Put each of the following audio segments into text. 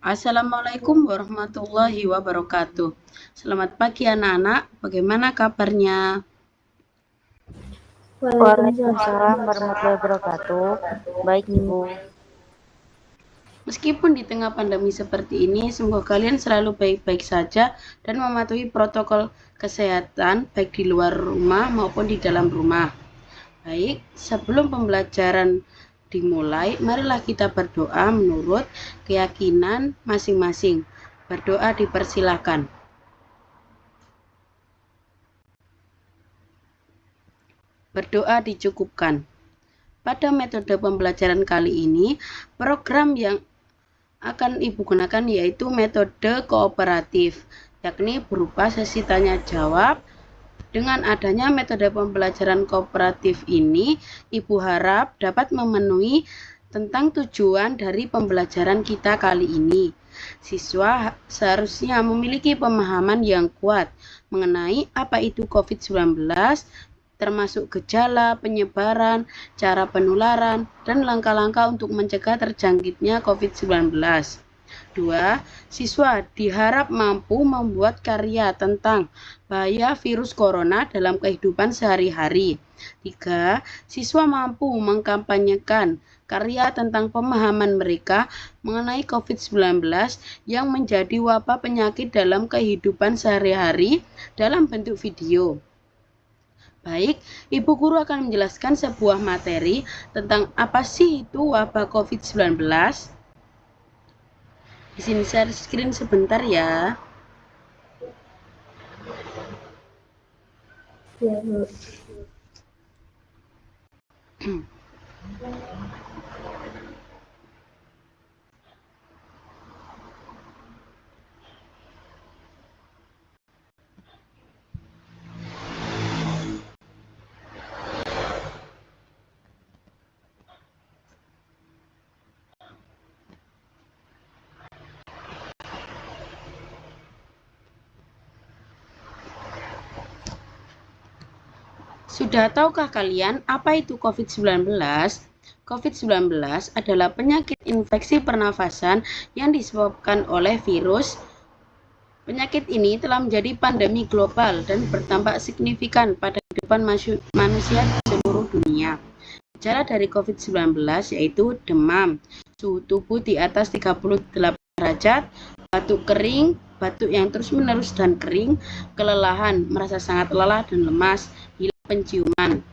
Assalamualaikum warahmatullahi wabarakatuh. Selamat pagi anak-anak, bagaimana kabarnya? Waalaikumsalam warahmatullahi wabarakatuh. Baik, Ibu. Meskipun di tengah pandemi seperti ini, semoga kalian selalu baik-baik saja dan mematuhi protokol kesehatan baik di luar rumah maupun di dalam rumah. Baik, sebelum pembelajaran dimulai, marilah kita berdoa menurut keyakinan masing-masing. Berdoa dipersilakan. Berdoa dicukupkan. Pada metode pembelajaran kali ini, program yang akan Ibu gunakan yaitu metode kooperatif, yakni berupa sesi tanya jawab. Dengan adanya metode pembelajaran kooperatif ini, Ibu harap dapat memenuhi tentang tujuan dari pembelajaran kita kali ini. Siswa seharusnya memiliki pemahaman yang kuat mengenai apa itu COVID-19, termasuk gejala, penyebaran, cara penularan, dan langkah-langkah untuk mencegah terjangkitnya COVID-19. 2. Siswa diharap mampu membuat karya tentang bahaya virus corona dalam kehidupan sehari-hari. 3. Siswa mampu mengkampanyekan karya tentang pemahaman mereka mengenai COVID-19 yang menjadi wabah penyakit dalam kehidupan sehari-hari dalam bentuk video. Baik, Ibu Guru akan menjelaskan sebuah materi tentang apa sih itu wabah COVID-19. Di sini share screen sebentar ya. Sudah tahukah kalian apa itu COVID-19? COVID-19 adalah penyakit infeksi pernafasan yang disebabkan oleh virus. Penyakit ini telah menjadi pandemi global dan berdampak signifikan pada kehidupan manusia di seluruh dunia. Gejala dari COVID-19 yaitu demam, suhu tubuh di atas 38 derajat, batuk kering, batuk yang terus-menerus dan kering, kelelahan, merasa sangat lelah dan lemas, hilang penciuman.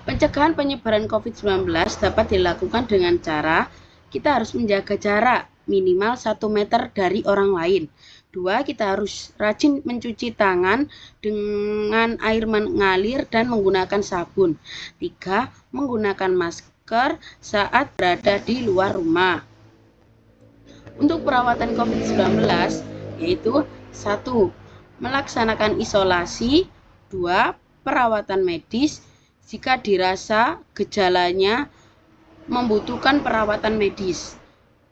Pencegahan penyebaran COVID-19 dapat dilakukan dengan cara kita harus menjaga jarak minimal 1 meter dari orang lain. 2. Kita harus rajin mencuci tangan dengan air mengalir dan menggunakan sabun. 3. Menggunakan masker saat berada di luar rumah. Untuk perawatan COVID-19 yaitu 1. Melaksanakan isolasi. 2. Perawatan medis jika dirasa gejalanya membutuhkan perawatan medis.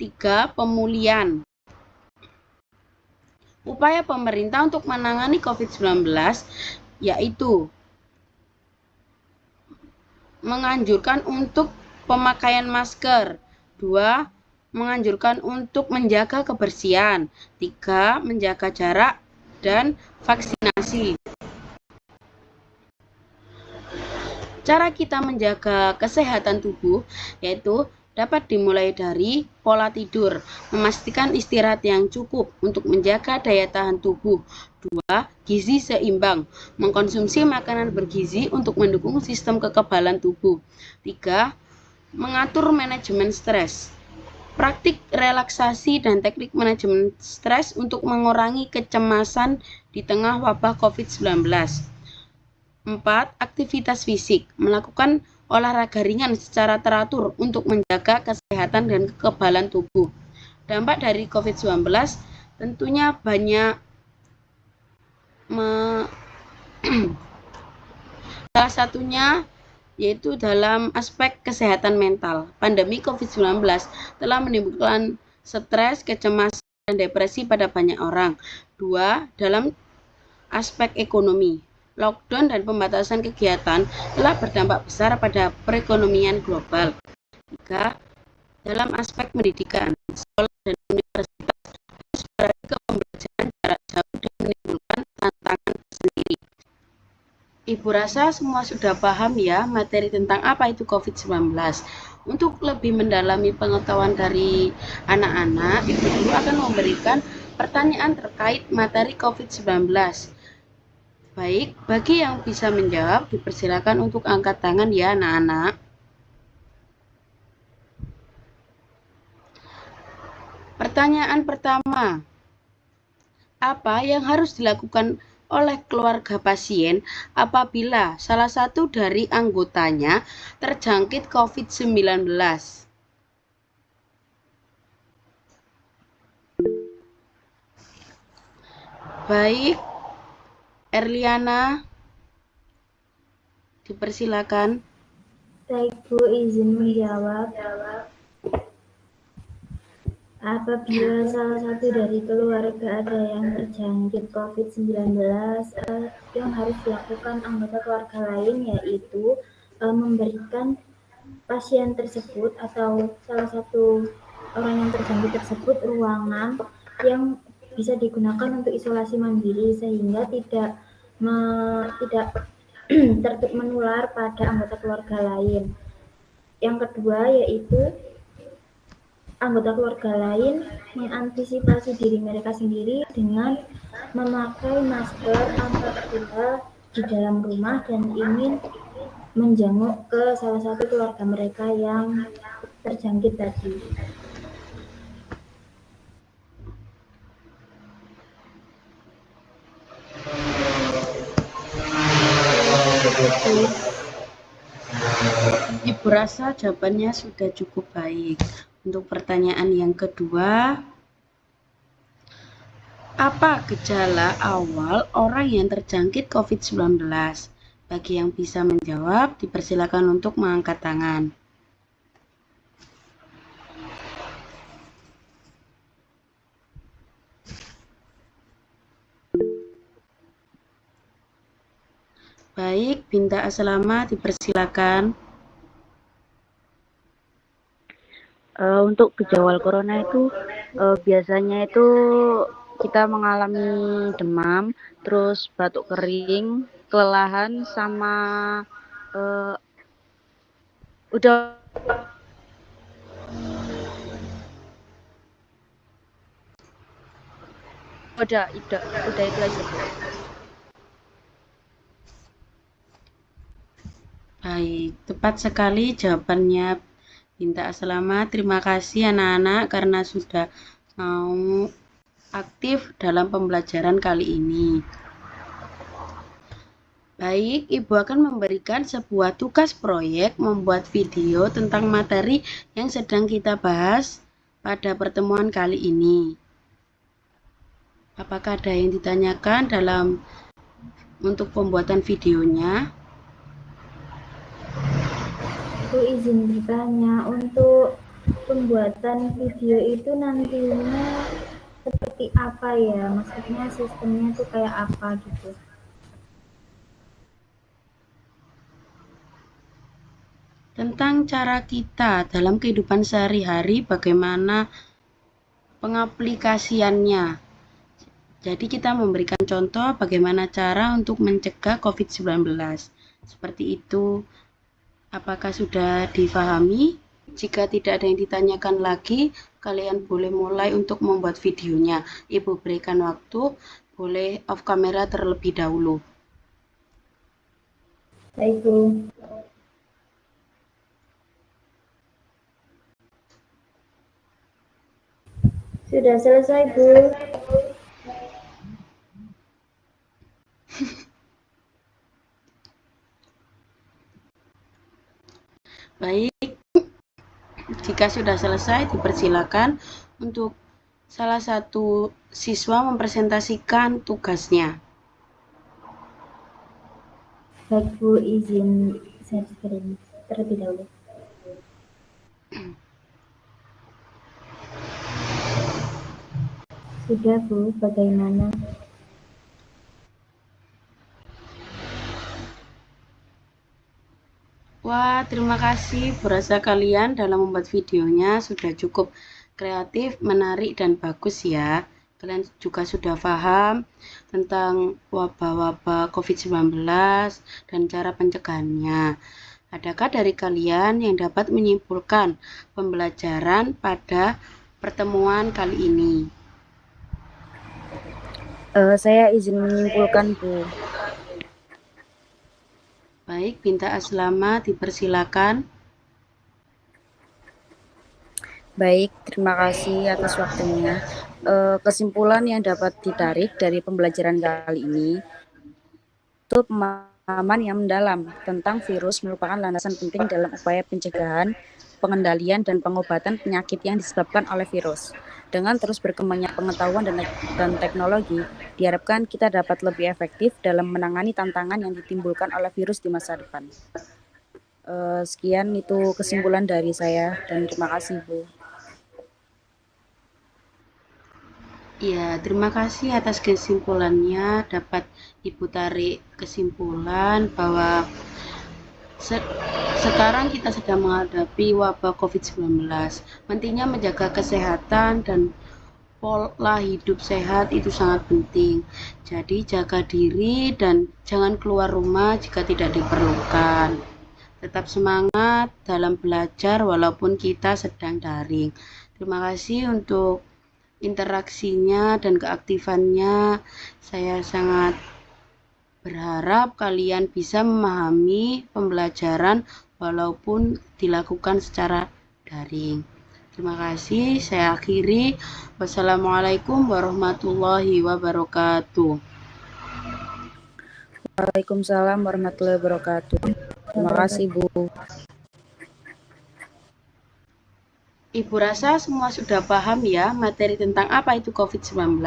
3. Pemulihan. Upaya pemerintah untuk menangani COVID-19 yaitu menganjurkan untuk pemakaian masker. 2. Menganjurkan untuk menjaga kebersihan. 3. Menjaga jarak dan vaksinasi. Cara kita menjaga kesehatan tubuh yaitu dapat dimulai dari pola tidur, memastikan istirahat yang cukup untuk menjaga daya tahan tubuh. 2. Gizi seimbang, mengkonsumsi makanan bergizi untuk mendukung sistem kekebalan tubuh. 3. Mengatur manajemen stres, praktik relaksasi dan teknik manajemen stres untuk mengurangi kecemasan di tengah wabah COVID-19. 4. Aktivitas fisik, melakukan olahraga ringan secara teratur untuk menjaga kesehatan dan kekebalan tubuh. Dampak dari COVID-19 tentunya banyak. Salah satunya yaitu dalam aspek kesehatan mental. Pandemi COVID-19 telah menimbulkan stres, kecemasan, dan depresi pada banyak orang. 2. Dalam aspek ekonomi, lockdown dan pembatasan kegiatan telah berdampak besar pada perekonomian global. 3. Dalam aspek pendidikan, sekolah dan Ibu rasa semua sudah paham ya materi tentang apa itu COVID-19. Untuk lebih mendalami pengetahuan dari anak-anak, Ibu Guru akan memberikan pertanyaan terkait materi COVID-19. Baik, bagi yang bisa menjawab, dipersilakan untuk angkat tangan ya anak-anak. Pertanyaan pertama, apa yang harus dilakukan oleh keluarga pasien apabila salah satu dari anggotanya terjangkit COVID-19? Baik, Erliana, dipersilakan. Baik Bu, izin menjawab. Apabila salah satu dari keluarga ada yang terjangkit COVID-19, yang harus dilakukan anggota keluarga lain yaitu memberikan pasien tersebut atau salah satu orang yang terjangkit tersebut ruangan yang bisa digunakan untuk isolasi mandiri sehingga tidak menular pada anggota keluarga lain. Yang kedua yaitu anggota keluarga lain mengantisipasi diri mereka sendiri dengan memakai masker apabila di dalam rumah dan ingin menjenguk ke salah satu keluarga mereka yang terjangkit tadi. Ibu rasa jawabannya sudah cukup baik. Untuk pertanyaan yang kedua, apa gejala awal orang yang terjangkit COVID-19? Bagi yang bisa menjawab, dipersilakan untuk mengangkat tangan. Baik, Binta Aslama, dipersilakan. Untuk gejala corona itu biasanya itu kita mengalami demam, terus batuk kering, kelelahan, sama udah itu aja. Baik, tepat sekali jawabannya Binta Aslama. Terima kasih anak-anak karena sudah mau aktif dalam pembelajaran kali ini. Baik, Ibu akan memberikan sebuah tugas proyek membuat video tentang materi yang sedang kita bahas pada pertemuan kali ini. Apakah ada yang ditanyakan untuk pembuatan videonya? Aku izin bertanya, untuk pembuatan video itu nantinya seperti apa ya? Maksudnya sistemnya tuh kayak apa gitu? Tentang cara kita dalam kehidupan sehari-hari, bagaimana pengaplikasiannya. Jadi kita memberikan contoh bagaimana cara untuk mencegah COVID-19. Seperti itu. Apakah sudah difahami? Jika tidak ada yang ditanyakan lagi, kalian boleh mulai untuk membuat videonya. Ibu berikan waktu, boleh off kamera terlebih dahulu. Baik, Bu. Sudah selesai, Bu. Baik, jika sudah selesai, dipersilakan untuk salah satu siswa mempresentasikan tugasnya. Baik, Bu, izin share screen terlebih dahulu. Sudah, Bu, bagaimana? Wah, terima kasih. Berasa kalian dalam membuat videonya sudah cukup kreatif, menarik, dan bagus ya. Kalian juga sudah paham tentang wabah-wabah COVID-19 dan cara pencegahannya. Adakah dari kalian yang dapat menyimpulkan pembelajaran pada pertemuan kali ini? Saya izin menyimpulkan, Bu. Baik, Binta Aslama, dipersilakan. Baik, terima kasih atas waktunya. Kesimpulan yang dapat ditarik dari pembelajaran kali ini itu pemahaman yang mendalam tentang virus merupakan landasan penting dalam upaya pencegahan, pengendalian, dan pengobatan penyakit yang disebabkan oleh virus. Dengan terus berkembangnya pengetahuan dan teknologi, diharapkan kita dapat lebih efektif dalam menangani tantangan yang ditimbulkan oleh virus di masa depan. Sekian itu kesimpulan dari saya, dan terima kasih, Bu. Ya, terima kasih atas kesimpulannya. Dapat Ibu tarik kesimpulan bahwa sekarang kita sedang menghadapi wabah COVID-19. Pentingnya menjaga kesehatan dan pola hidup sehat itu sangat penting. Jadi jaga diri dan jangan keluar rumah jika tidak diperlukan. Tetap semangat dalam belajar walaupun kita sedang daring. Terima kasih untuk interaksinya dan keaktifannya. Saya sangat berharap kalian bisa memahami pembelajaran walaupun dilakukan secara daring. Terima kasih. Saya akhiri. Wassalamualaikum warahmatullahi wabarakatuh. Waalaikumsalam warahmatullahi wabarakatuh. Terima kasih, Bu. Ibu rasa semua sudah paham ya materi tentang apa itu COVID-19.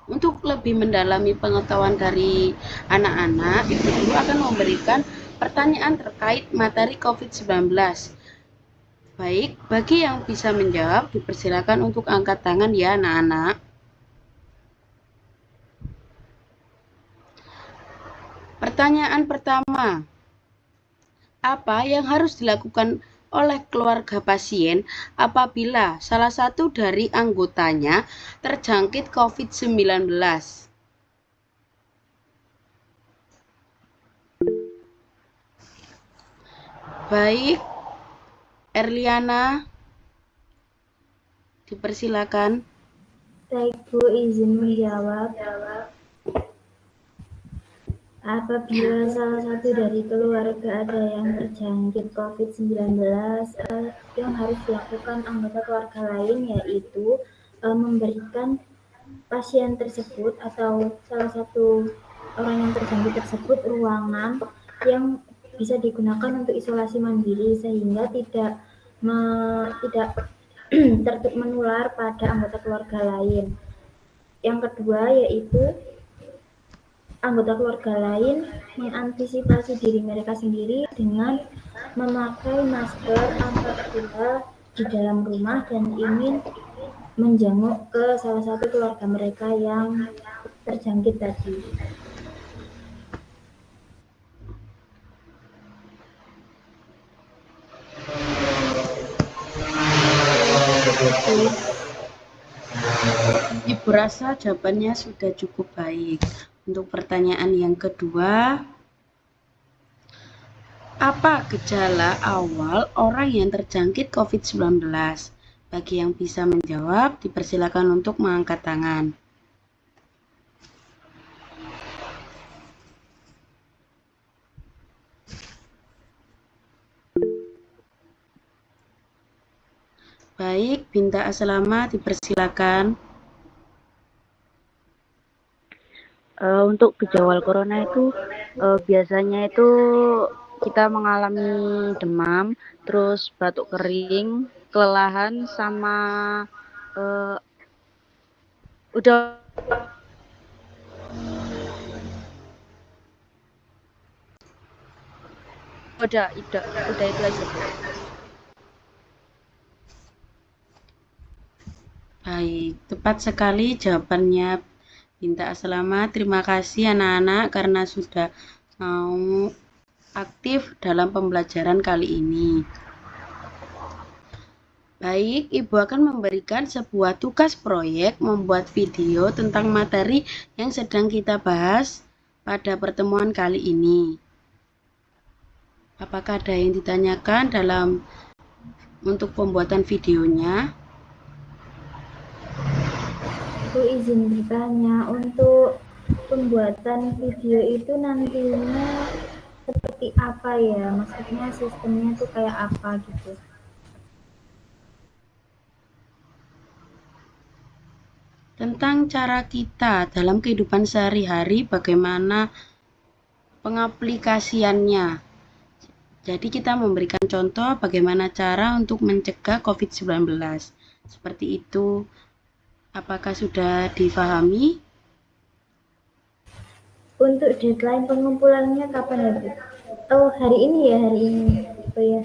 Untuk lebih mendalami pengetahuan dari anak-anak, Ibu Guru akan memberikan pertanyaan terkait materi COVID-19. Baik, bagi yang bisa menjawab, dipersilakan untuk angkat tangan ya anak-anak. Pertanyaan pertama, apa yang harus dilakukan oleh keluarga pasien apabila salah satu dari anggotanya terjangkit COVID-19? Baik, Erliana, dipersilakan. Baik Bu, izin menjawab. Apabila salah satu dari keluarga ada yang terjangkit COVID-19, yang harus dilakukan anggota keluarga lain yaitu memberikan pasien tersebut atau salah satu orang yang terjangkit tersebut ruangan yang bisa digunakan untuk isolasi mandiri sehingga tidak menular pada anggota keluarga lain. Yang kedua yaitu anggota keluarga lain mengantisipasi diri mereka sendiri dengan memakai masker apabila di dalam rumah dan ingin menjenguk ke salah satu keluarga mereka yang terjangkit tadi. Ibu rasa jawabannya sudah cukup baik. Untuk pertanyaan yang kedua, apa gejala awal orang yang terjangkit COVID-19? Bagi yang bisa menjawab, dipersilakan untuk mengangkat tangan. Baik, Binta Aslama, dipersilakan. Untuk gejala corona itu biasanya itu kita mengalami demam, terus batuk kering, kelelahan, sama udah itu aja. Baik, tepat sekali jawabannya Binta Aslama. Terima kasih anak-anak karena sudah mau aktif dalam pembelajaran kali ini. Baik, Ibu akan memberikan sebuah tugas proyek membuat video tentang materi yang sedang kita bahas pada pertemuan kali ini. Apakah ada yang ditanyakan untuk pembuatan videonya? Aku izin bertanya, untuk pembuatan video itu nantinya seperti apa ya? Maksudnya sistemnya tuh kayak apa gitu? Tentang cara kita dalam kehidupan sehari-hari, bagaimana pengaplikasiannya. Jadi kita memberikan contoh bagaimana cara untuk mencegah COVID-19. Seperti itu. Apakah sudah difahami? Untuk deadline pengumpulannya kapan ya, Bu? Oh, hari ini ya, hari ini. Oh ya.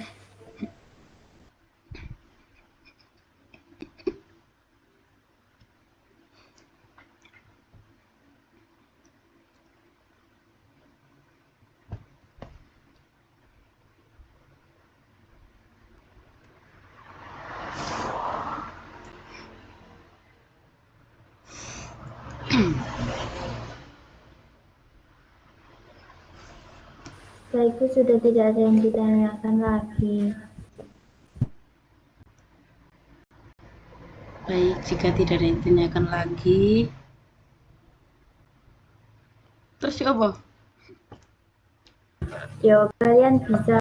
Setelah itu sudah tidak ada yang ditanyakan lagi. Baik, jika tidak ada yang ditanyakan lagi, terus ya apa? Ya, kalian bisa